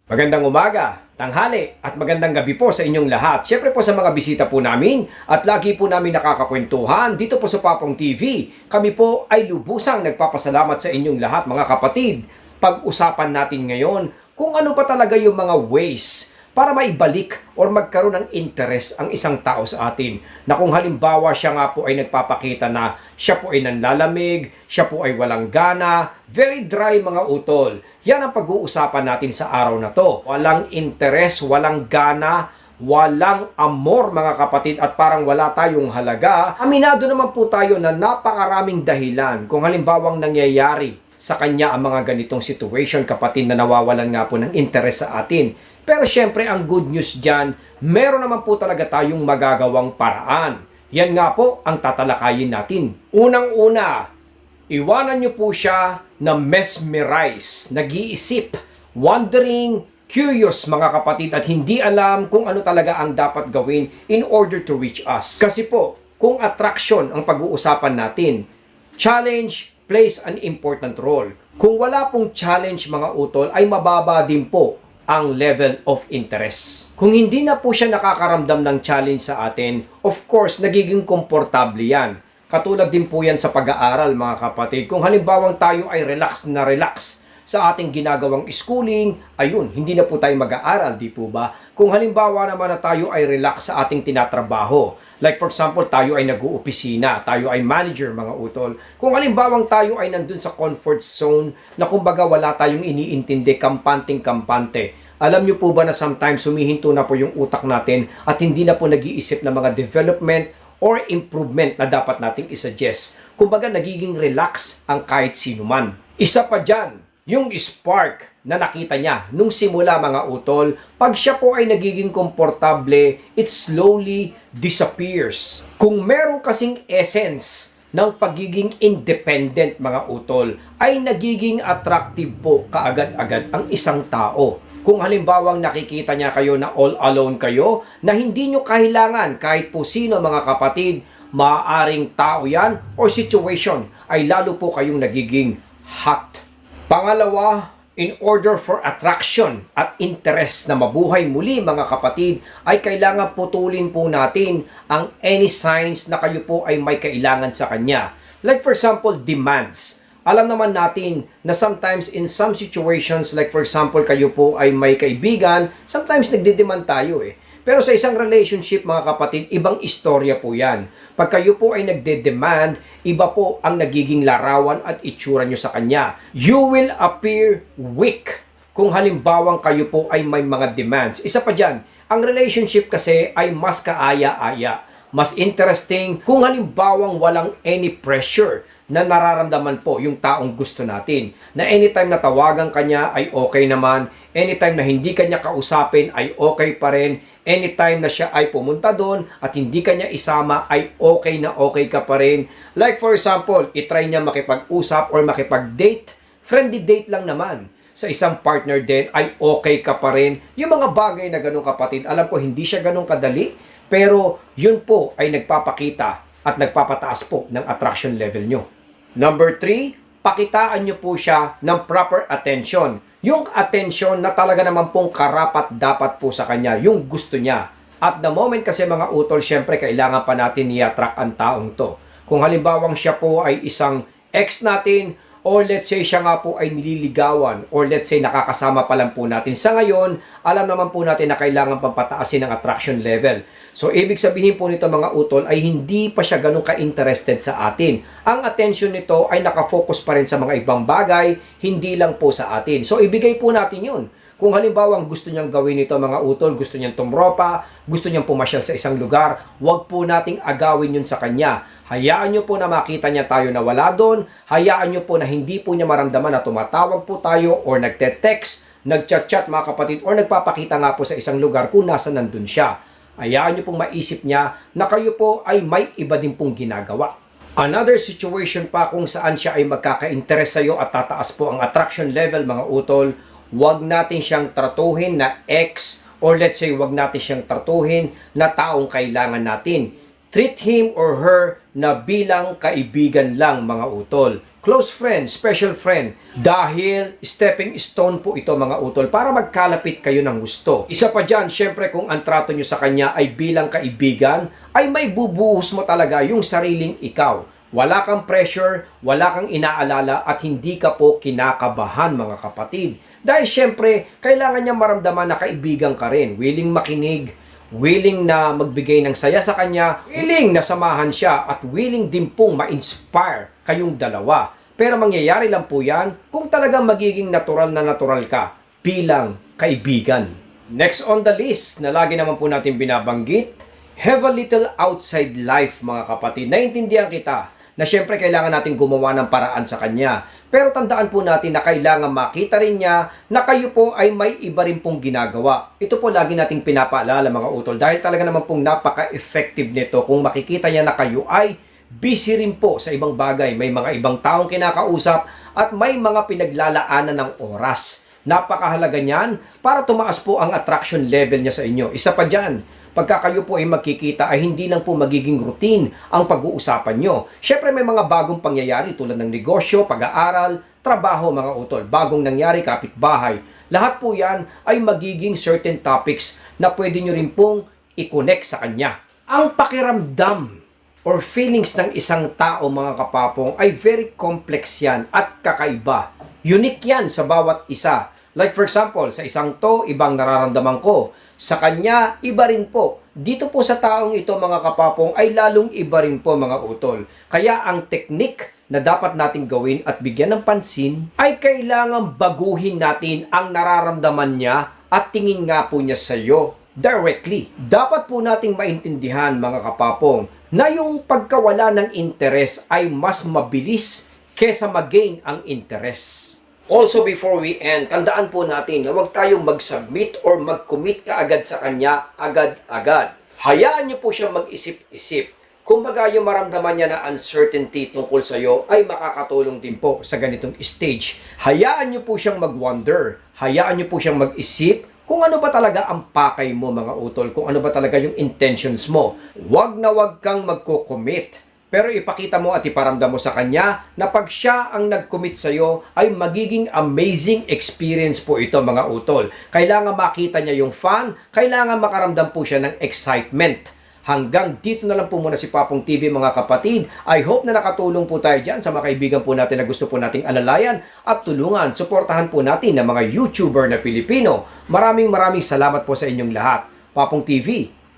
Magandang umaga, tanghali at magandang gabi po sa inyong lahat. Siyempre po sa mga bisita po namin at lagi po namin nakakakwentuhan dito po sa Papong TV. Kami po ay lubusang nagpapasalamat sa inyong lahat mga kapatid. Pag-usapan natin ngayon kung ano pa talaga yung mga ways para maibalik or magkaroon ng interest ang isang tao sa atin. Na kung halimbawa siya nga po ay nagpapakita na siya po ay nanlalamig, siya po ay walang gana, very dry mga utol. Yan ang pag-uusapan natin sa araw na to. Walang interest, walang gana, walang amor mga kapatid at parang wala tayong halaga. Aminado naman po tayo na napakaraming dahilan kung halimbawang nangyayari sa kanya ang mga ganitong situation kapatid na nawawalan nga po ng interest sa atin. Pero syempre ang good news dyan, meron naman po talaga tayong magagawang paraan. Yan nga po ang tatalakayin natin. Unang-una, iwanan nyo po siya na mesmerize, nag-iisip, wondering, curious mga kapatid at hindi alam kung ano talaga ang dapat gawin in order to reach us. Kasi po, kung attraction ang pag-uusapan natin, challenge plays an important role. Kung wala pong challenge mga utol, ay mababa din po ang level of interest. Kung hindi na po siya nakakaramdam ng challenge sa atin, of course, nagiging komportable yan. Katulad din po yan sa pag-aaral mga kapatid. Kung halimbawang tayo ay relax na relax sa ating ginagawang schooling, ayun, hindi na po tayo mag-aaral, di po ba? Kung halimbawa naman na tayo ay relax sa ating tinatrabaho, like for example, tayo ay nag-uopisina, tayo ay manager mga utol. Kung halimbawang tayo ay nandun sa comfort zone na kumbaga wala tayong iniintindi, kampanting-kampante. Alam niyo po ba na sometimes humihinto na po yung utak natin at hindi na po nag-iisip ng mga development or improvement na dapat nating isuggest. Kumbaga nagiging relax ang kahit sino man. Isa pa dyan, yung spark na nakita niya nung simula mga utol, pag siya po ay nagiging komportable, it slowly disappears. Kung meron kasing essence ng pagiging independent mga utol, ay nagiging attractive po kaagad-agad ang isang tao. Kung halimbawang nakikita niya kayo na all alone kayo, na hindi nyo kailangan kahit po sino mga kapatid, maaaring tao yan or situation, ay lalo po kayong nagiging hot. Pangalawa, in order for attraction at interest na mabuhay muli mga kapatid, ay kailangan putulin po natin ang any signs na kayo po ay may kailangan sa kanya. Like for example, demands. Alam naman natin na sometimes in some situations, like for example, kayo po ay may kaibigan, sometimes nagdedemand tayo eh. Pero sa isang relationship mga kapatid, ibang istorya po yan. Pag kayo po ay nagde-demand, iba po ang nagiging larawan at itsura nyo sa kanya. You will appear weak kung halimbawang kayo po ay may mga demands. Isa pa dyan, ang relationship kasi ay mas kaaya-aya. Mas interesting kung halimbawang walang any pressure na nararamdaman po yung taong gusto natin. Na anytime na tawagan kanya ay okay naman, anytime na hindi kanya kausapin ay okay pa rin, anytime na siya ay pumunta doon at hindi kanya isama ay okay na okay ka pa rin. Like for example, itry niya makipag-usap or makipag-date, friendly date lang naman. Sa isang partner din ay okay ka pa rin. Yung mga bagay na ganun kapatid, alam ko hindi siya ganun kadali, pero yun po ay nagpapakita at nagpapataas po ng attraction level nyo. Number 3, pakitaan nyo po siya ng proper attention. Yung attention na talaga naman pong karapat dapat po sa kanya, yung gusto niya. At the moment kasi mga utol, syempre kailangan pa natin i-attract ang taong to. Kung halimbawang siya po ay isang ex natin, or let's say siya nga po ay nililigawan, or let's say nakakasama pa lang po natin. Sa ngayon, alam naman po natin na kailangan pampataasin ang attraction level. So, ibig sabihin po nito mga utol ay hindi pa siya ganun ka-interested sa atin. Ang attention nito ay nakafocus pa rin sa mga ibang bagay, hindi lang po sa atin. So, ibigay po natin yun. Kung halimbawang gusto niyang gawin ito mga utol, gusto niyang tumropa, gusto niyang pumasyal sa isang lugar, huwag po nating agawin yun sa kanya. Hayaan niyo po na makita niya tayo na wala doon, hayaan niyo po na hindi po niya maramdaman na tumatawag po tayo or nagte-text, nagchat-chat mga kapatid, or nagpapakita nga po sa isang lugar kung nasa nandun siya. Hayaan niyo pong maisip niya na kayo po ay may iba din pong ginagawa. Another situation pa kung saan siya ay magkaka-interest sa iyo at tataas po ang attraction level mga utol, huwag natin siyang tratuhin na ex or let's say huwag natin siyang tratuhin na taong kailangan natin. Treat him or her na bilang kaibigan lang mga utol. close friend, special friend. Dahil stepping stone po ito mga utol para magkalapit kayo ng gusto. Isa pa dyan, syempre kung ang trato nyo sa kanya ay bilang kaibigan, ay may bubuhos mo talaga yung sariling ikaw. Wala kang pressure, wala kang inaalala at hindi ka po kinakabahan mga kapatid. Dahil syempre, kailangan niya maramdaman na kaibigan ka rin, willing makinig, willing na magbigay ng saya sa kanya, willing na samahan siya at willing din pong ma-inspire kayong dalawa. Pero mangyayari lang po yan kung talagang magiging natural ka bilang kaibigan. Next on the list na lagi naman po natin binabanggit, have a little outside life mga kapatid. Naintindihan kita na syempre kailangan natin gumawa ng paraan sa kanya. Pero tandaan po natin na kailangan makita rin niya na kayo po ay may iba rin pong ginagawa. Ito po lagi nating pinapaalala mga utol dahil talaga naman pong napaka-effective nito kung makikita niya na kayo ay busy rin po sa ibang bagay. May mga ibang taong kinakausap at may mga pinaglalaanan ng oras. Napakahalaga niyan para tumaas po ang attraction level niya sa inyo. Isa pa dyan, pagka kayo po ay magkikita ay hindi lang po magiging routine ang pag-uusapan nyo. Syempre may mga bagong pangyayari tulad ng negosyo, pag-aaral, trabaho mga utol, bagong nangyari, kapitbahay. Lahat po yan ay magiging certain topics na pwede nyo rin pong i-connect sa kanya. Ang pakiramdam or feelings ng isang tao mga kapapong ay very complex yan at kakaiba. Unique yan sa bawat isa. Like for example, sa isang to, ibang nararamdaman ko. Sa kanya, iba rin po. Dito po sa taong ito mga kapapong ay lalong iba rin po mga utol. Kaya ang technique na dapat nating gawin at bigyan ng pansin ay kailangan baguhin natin ang nararamdaman niya at tingin nga po niya sa iyo directly. Dapat po nating maintindihan mga kapapong na yung pagkawala ng interes ay mas mabilis kesa mag-gain ang interes. Also before we end, tandaan po natin na huwag tayong mag-submit or mag-commit kaagad sa kanya agad-agad. Hayaan niyo po siya mag-isip-isip. Kung baga yung maramdaman niya na uncertainty tungkol sa iyo ay makakatulong din po sa ganitong stage. Hayaan niyo po siyang mag-wonder. Hayaan niyo po siyang mag-isip kung ano ba talaga ang pakay mo mga utol, kung ano ba talaga yung intentions mo. Huwag na huwag kang magko-commit. Pero ipakita mo at iparamdam mo sa kanya na pag siya ang nag-commit sa iyo ay magiging amazing experience po ito mga utol. Kailangan makita niya yung fun, kailangan makaramdam po siya ng excitement. Hanggang dito na lang po muna si Papong TV mga kapatid. I hope na nakatulong po tayo dyan sa mga kaibigan po natin na gusto po nating alalayan at tulungan. Suportahan po natin ng mga YouTuber na Pilipino. Maraming salamat po sa inyong lahat. Papong TV,